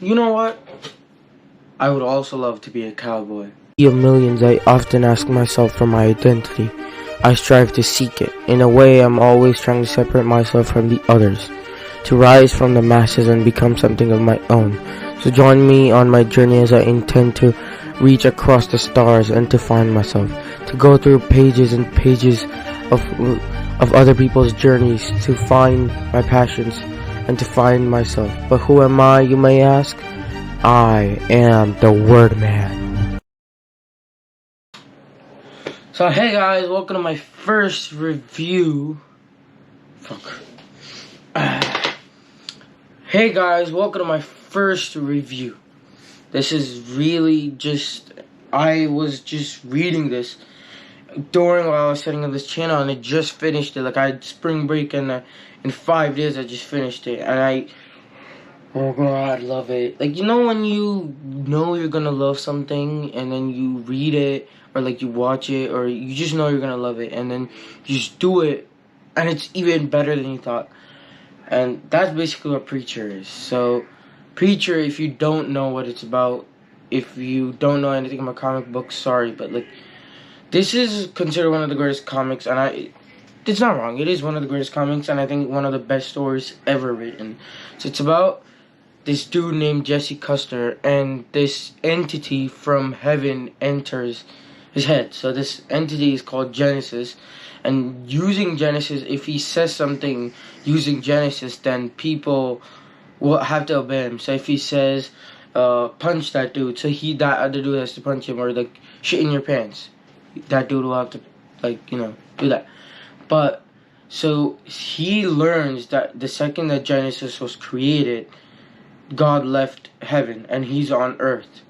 You know what? I would also love to be a cowboy. Of millions, I often ask myself for my identity. I strive to seek it. In a way, I'm always trying to separate myself from the others, to rise from the masses and become something of my own. So join me on my journey as I intend to reach across the stars and to find myself, to go through pages and pages of other people's journeys, to find my passions and to find myself. But who am I, you may ask? I am the Wordman. So hey guys, welcome to my first review. Hey guys, welcome to my first review. This is really I was just reading this while I was setting up this channel, and I just finished it. Like, I had spring break, and in 5 days I just finished it, and oh god, I love it. Like, you know when you know you're gonna love something, and then you read it, or like you watch it, or you just know you're gonna love it, and then you just do it, and it's even better than you thought. And that's basically what Preacher is. So, Preacher, if you don't know what it's about, if you don't know anything about comic books, sorry, but like, this is considered one of the greatest comics, and it's not wrong. It is one of the greatest comics, and I think one of the best stories ever written. So it's about this dude named Jesse Custer, and this entity from heaven enters his head. So this entity is called Genesis, and using Genesis, if he says something using Genesis, then people will have to obey him. So if he says, punch that dude, so that other dude has to punch him, or like, shit in your pants, that dude will have to, like, do that. But, so he learns that the second that Genesis was created, God left heaven and he's on earth.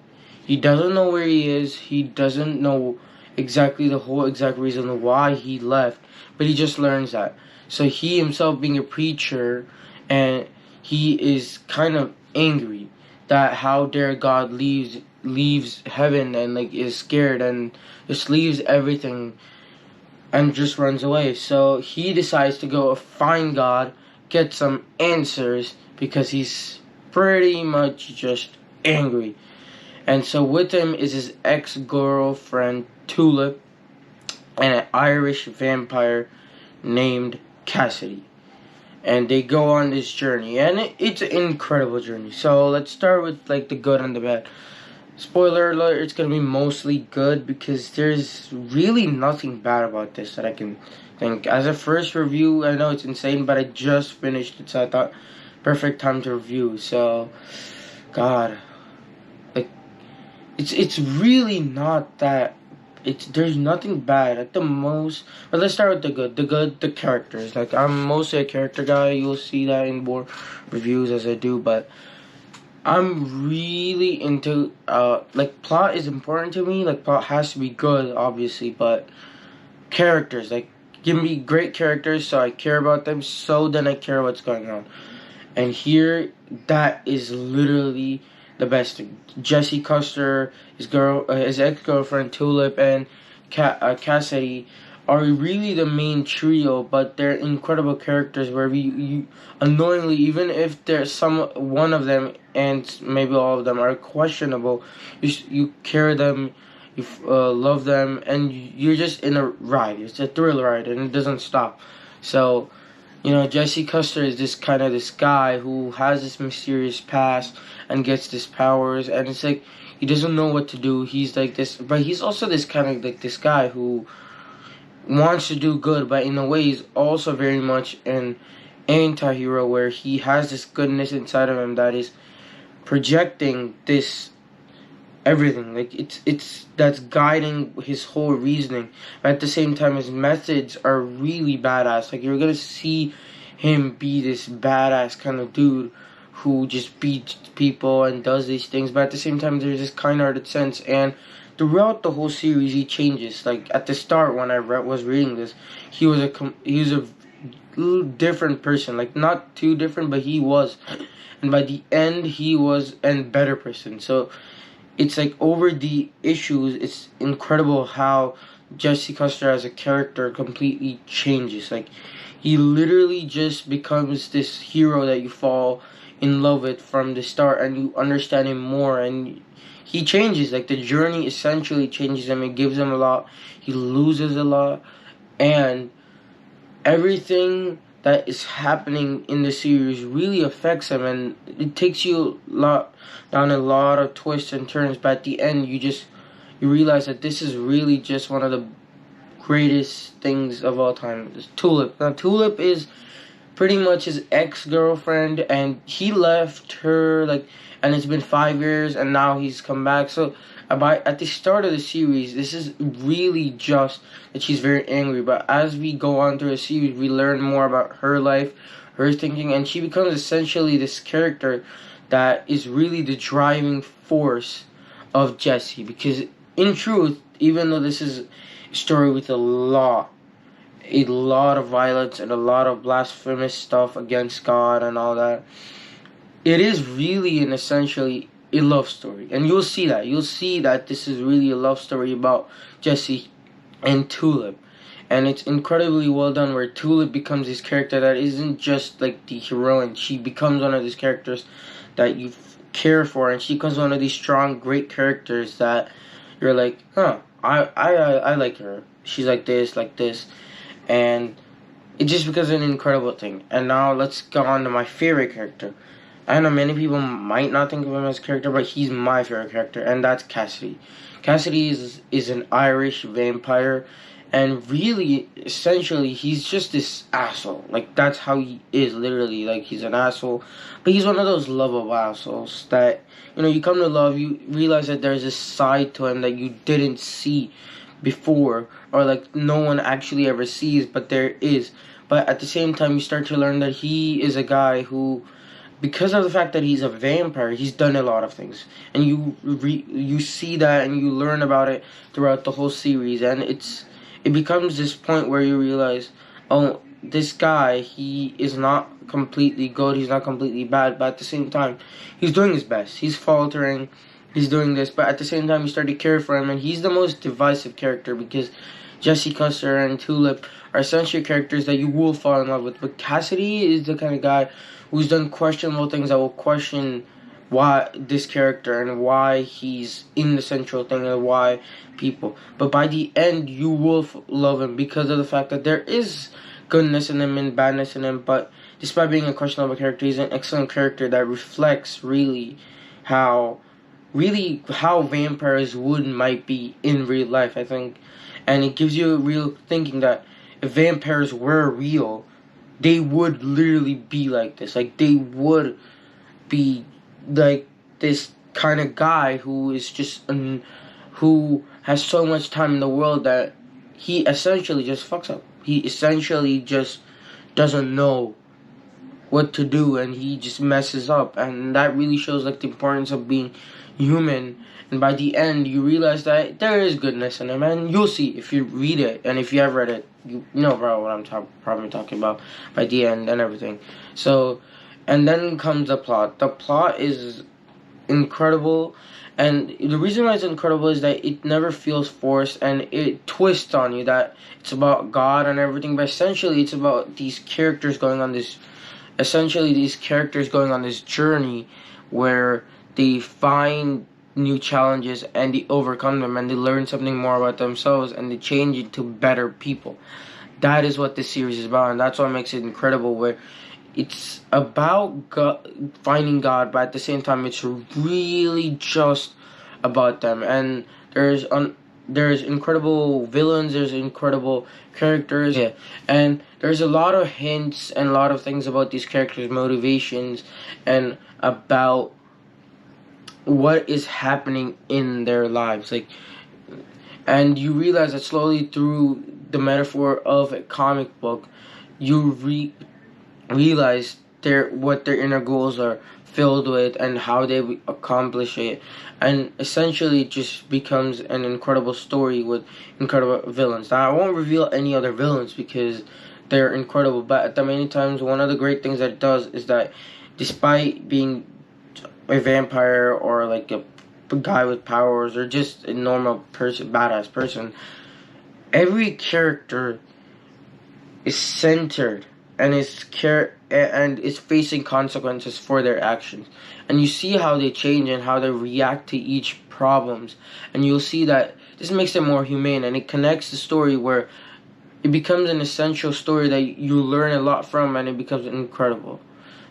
He doesn't know where he is. He doesn't know exactly the whole exact reason why he left, but he just learns that. So he himself, being a preacher, and he is kind of angry that how dare God leaves heaven, and like is scared and just leaves everything and just runs away. So he decides to go find God, get some answers, because he's pretty much just angry. And so with him is his ex-girlfriend Tulip, and an Irish vampire named Cassidy. And they go on this journey, and it's an incredible journey. So let's start with like the good and the bad. Spoiler alert, it's gonna be mostly good, because there's really nothing bad about this that I can think. As a first review, I know it's insane, but I just finished it, so I thought perfect time to review. So, God, like, it's really not that. There's nothing bad at the most. But let's start with the good. The characters. Like, I'm mostly a character guy. You'll see that in more reviews as I do, but I'm really into, like, plot is important to me. Like, plot has to be good, obviously, but characters, like, give me great characters so I care about them, so then I care what's going on. And here, that is literally the best thing. Jesse Custer, his ex-girlfriend Tulip, and Cassidy are really the main trio, but they're incredible characters where you unknowingly, even if there's one of them and maybe all of them are questionable, you care them, you love them, and you're just in a ride. It's a thrill ride, and it doesn't stop. So, Jesse Custer is this guy who has this mysterious past and gets these powers, and it's like he doesn't know what to do. He's like this, but he's also this this guy who wants to do good, but in a way he's also very much an anti-hero, where he has this goodness inside of him that is projecting this everything. Like, it's that's guiding his whole reasoning, but at the same time his methods are really badass. Like, you're gonna see him be this badass kind of dude who just beats people and does these things, but at the same time there's this kind-hearted sense. And throughout the whole series he changes. Like, at the start, when I was reading this, he was a little different person. Like, not too different, but he was. And by the end he was a better person. So it's like, over the issues, it's incredible how Jesse Custer as a character completely changes. Like, He literally just becomes this hero that you fall in love with from the start, and you understand him more, and he changes. Like, the journey essentially changes him. It gives him a lot. He loses a lot, and everything that is happening in the series really affects him, and it takes you down a lot of twists and turns. But at the end, you realize that this is really just one of the greatest things of all time. It's Tulip. Now, Tulip is pretty much his ex-girlfriend, and he left her, like, and it's been 5 years, and now he's come back. So at the start of the series, this is really just that she's very angry, but as we go on through the series, we learn more about her life, her thinking, and she becomes essentially this character that is really the driving force of Jesse. Because in truth, even though this is a story with a lot of violence and a lot of blasphemous stuff against God and all that, it is really and essentially a love story. And you'll see that this is really a love story about Jesse and Tulip. And it's incredibly well done, where Tulip becomes this character that isn't just like the heroine. She becomes one of these characters that you care for, and she becomes one of these strong, great characters that you're like, I like her. She's like this, and it just becomes an incredible thing. And now let's go on to my favorite character. I know many people might not think of him as a character, but he's my favorite character, and that's Cassidy. Cassidy is an Irish vampire, and really, essentially, he's just this asshole. Like, that's how he is, literally. Like, he's an asshole, but he's one of those lovable assholes that, you come to love. You realize that there's a side to him that you didn't see before, or like no one actually ever sees, but there is. But at the same time, you start to learn that he is a guy who, because of the fact that he's a vampire, he's done a lot of things, and you see that, and you learn about it throughout the whole series, and it becomes this point where you realize, oh, this guy, he is not completely good, he's not completely bad, but at the same time, he's doing his best. He's faltering, he's doing this, but at the same time, you start to care for him, and he's the most divisive character, because Jesse Custer and Tulip are essentially characters that you will fall in love with, but Cassidy is the kind of guy who's done questionable things that will question why this character and why he's in the central thing and why people. But by the end, you will love him because of the fact that there is goodness in him and badness in him. But despite being a questionable character, he's an excellent character that reflects really how vampires might be in real life, I think. And it gives you a real thinking that if vampires were real, they would literally be like this. Like, they would be like this kind of guy who is just who has so much time in the world that he essentially just fucks up. He essentially just doesn't know what to do, and he just messes up, and that really shows like the importance of being human. And by the end, you realize that there is goodness in him, and you'll see if you read it, and if you have read it, you know probably what I'm probably talking about by the end and everything. So, and then comes the plot. The plot is incredible, and the reason why it's incredible is that it never feels forced, and it twists on you that it's about God and everything, but essentially it's about these characters going on this journey where they find new challenges and they overcome them, and they learn something more about themselves, and they change into better people. That is what this series is about, and that's what makes it incredible, where it's about God, finding God, but at the same time it's really just about them. And there's incredible villains, there's incredible characters, yeah, and there's a lot of hints and a lot of things about these characters' motivations and about what is happening in their lives. Like, and you realize that slowly through the metaphor of a comic book, you realize what their inner goals are filled with and how they accomplish it. And essentially it just becomes an incredible story with incredible villains. Now, I won't reveal any other villains because they're incredible, but at the many times, one of the great things that it does is that despite being a vampire or like a guy with powers or just a normal person, badass person, every character is centered and is facing consequences for their actions. And you see how they change and how they react to each problems, and you'll see that this makes it more humane, and it connects the story where it becomes an essential story that you learn a lot from, and it becomes incredible.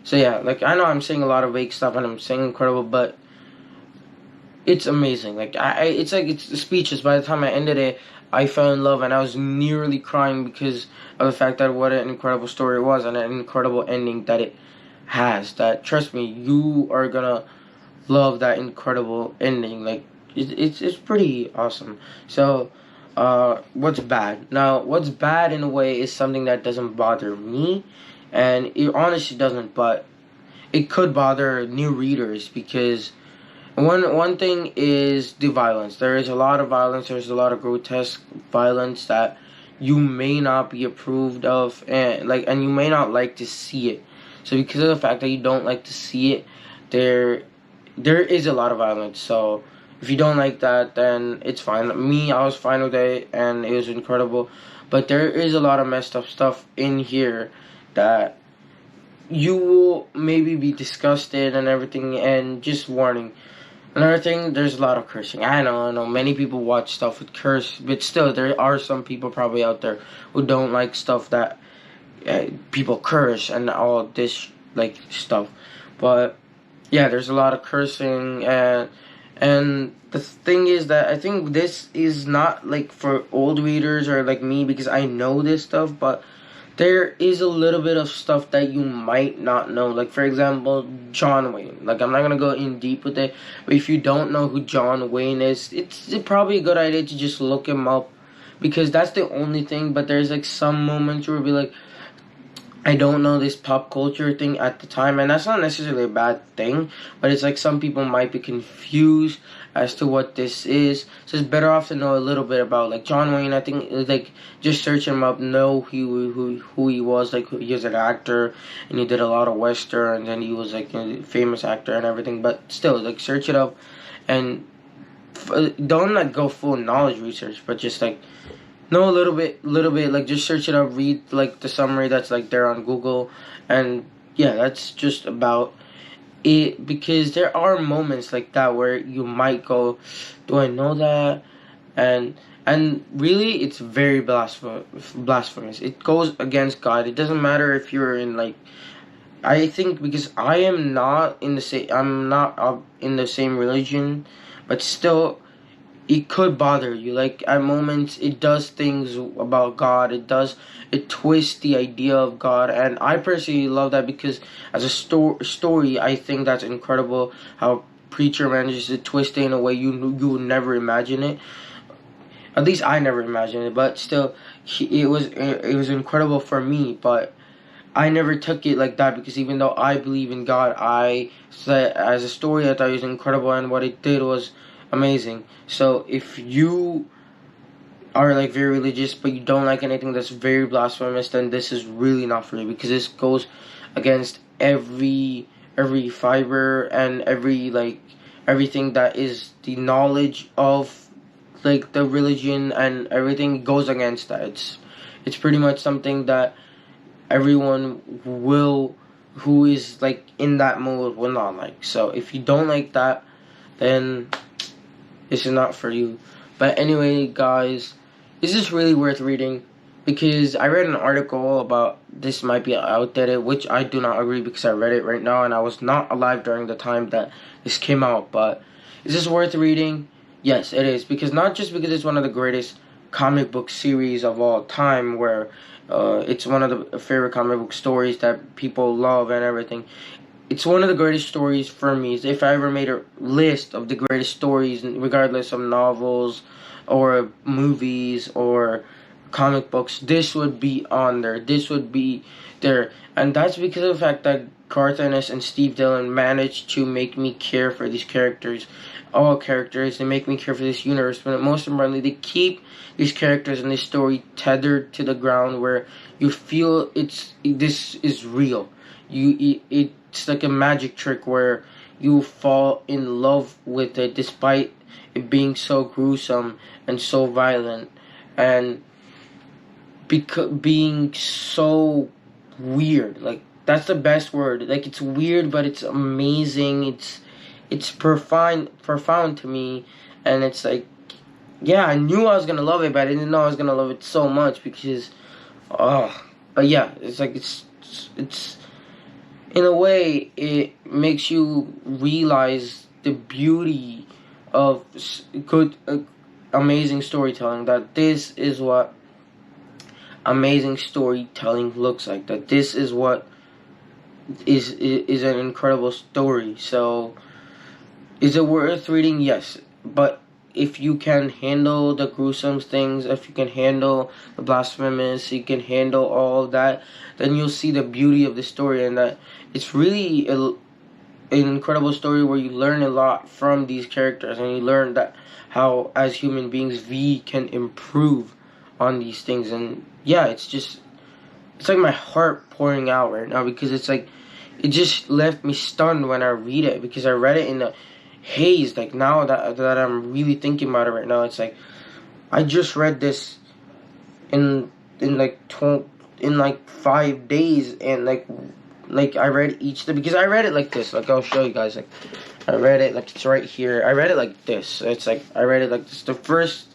So yeah, like I know I'm saying a lot of vague stuff and I'm saying incredible, but it's amazing. Like it's speechless. By the time I ended it, I fell in love, and I was nearly crying because of the fact that what an incredible story it was and an incredible ending that it has. That, trust me, you are gonna love that incredible ending. Like it's pretty awesome. So, what's bad? Now, what's bad in a way is something that doesn't bother me, and it honestly doesn't, but it could bother new readers because one thing is the violence. There is a lot of violence. There's a lot of grotesque violence that you may not be approved of, and you may not like to see it. So because of the fact that you don't like to see it, there is a lot of violence. So if you don't like that, then it's fine. Me, I was fine with it, and it was incredible. But there is a lot of messed up stuff in here that you will maybe be disgusted and everything. And just warning. Another thing, there's a lot of cursing. I know, many people watch stuff with curse, but still, there are some people probably out there who don't like stuff that people curse and all this like stuff. But yeah, there's a lot of cursing, and the thing is that I think this is not like for old readers or like me because I know this stuff, but there is a little bit of stuff that you might not know. Like, for example, John Wayne. Like, I'm not going to go in deep with it, but if you don't know who John Wayne is, it's probably a good idea to just look him up because that's the only thing. But there's, like, some moments where you'll be like, I don't know this pop culture thing at the time, and that's not necessarily a bad thing, but it's like some people might be confused as to what this is, so it's better off to know a little bit about, like, John Wayne. I think, like, just search him up, know who he was, like, he was an actor, and he did a lot of westerns, and he was, like, a famous actor and everything, but still, like, search it up, and don't, like, go full knowledge research, but just, like, know a little bit, like just search it up, read like the summary that's like there on Google, and yeah, that's just about it. Because there are moments like that where you might go, "Do I know that?" And really, it's very blasphemous. It goes against God. It doesn't matter if you're in like. I think because I am not in the same, I'm not in the same religion, but still it could bother you. Like at moments it does things about God. It twists the idea of God, and I personally love that because as a story I think that's incredible how Preacher manages to twist it in a way you would never imagine it. At least I never imagined it, but still it was incredible for me, but I never took it like that because even though I believe in God, I said as a story I thought it was incredible, and what it did was amazing. So if you are like very religious but you don't like anything that's very blasphemous, then this is really not for you because this goes against every fiber and everything that is the knowledge of like the religion, and everything goes against that. It's pretty much something that everyone will who is like in that mode will not like. So if you don't like that, then this is not for you. But anyway, guys, this is really worth reading because I read an article about this might be outdated, which I do not agree because I read it right now and I was not alive during the time that this came out. But is this worth reading? Yes, it is, because not just because it's one of the greatest comic book series of all time, where it's one of the favorite comic book stories that people love and everything. It's one of the greatest stories for me. If I ever made a list of the greatest stories, regardless of novels or movies or comic books, this would be on there. This would be there. And that's because of the fact that Garth Ennis and Steve Dillon managed to make me care for these characters. All characters, they make me care for this universe. But most importantly, they keep these characters and this story tethered to the ground where you feel this is real. It's like a magic trick where you fall in love with it despite it being so gruesome and so violent. And being so weird. Like, that's the best word. Like, it's weird, but it's amazing. It's profound to me, and it's like, yeah, I knew I was gonna love it, but I didn't know I was gonna love it so much because, but yeah, it's like it's in a way it makes you realize the beauty of good, amazing storytelling. That this is what amazing storytelling looks like. That this is what is an incredible story. So, is it worth reading? Yes, but if you can handle the gruesome things, if you can handle the blasphemous, you can handle all of that, then you'll see the beauty of the story, and that it's really an incredible story where you learn a lot from these characters, and you learn that how, as human beings, we can improve on these things. And yeah, it's like my heart pouring out right now, because it's like, it just left me stunned when I read it, because I read it in a haze. Like, now that I'm really thinking about it right now, it's like, I just read this in like 5 days, and like I read each day, because I read it like this. Like, I'll show you guys. Like, I read it like, it's right here. I read it like this. It's like, I read it like this. The first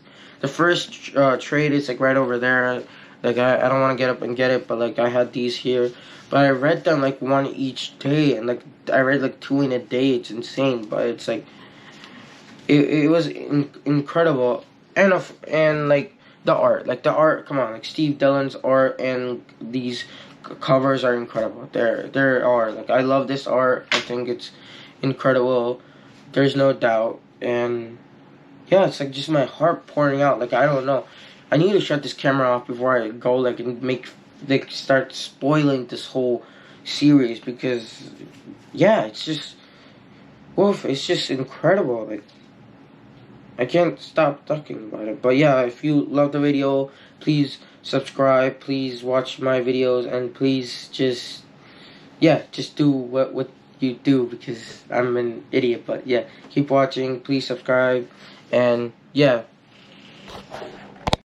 trade is like right over there. Like, I don't want to get up and get it, but like, I had these here. But I read them like one each day, and like, I read like 2 in a day. It's insane, but it's like, it was incredible. And like, the art, come on, like Steve Dillon's art and these covers are incredible. There are, like, I love this art. I think it's incredible. There's no doubt. And yeah, it's like just my heart pouring out. Like, I don't know. I need to shut this camera off before I go, like, and start spoiling this whole series, because yeah, it's just, woof, it's just incredible. Like, I can't stop talking about it. But yeah, if you love the video, please subscribe, please watch my videos, and please just do what you do, because I'm an idiot. But yeah, keep watching, please subscribe, and yeah.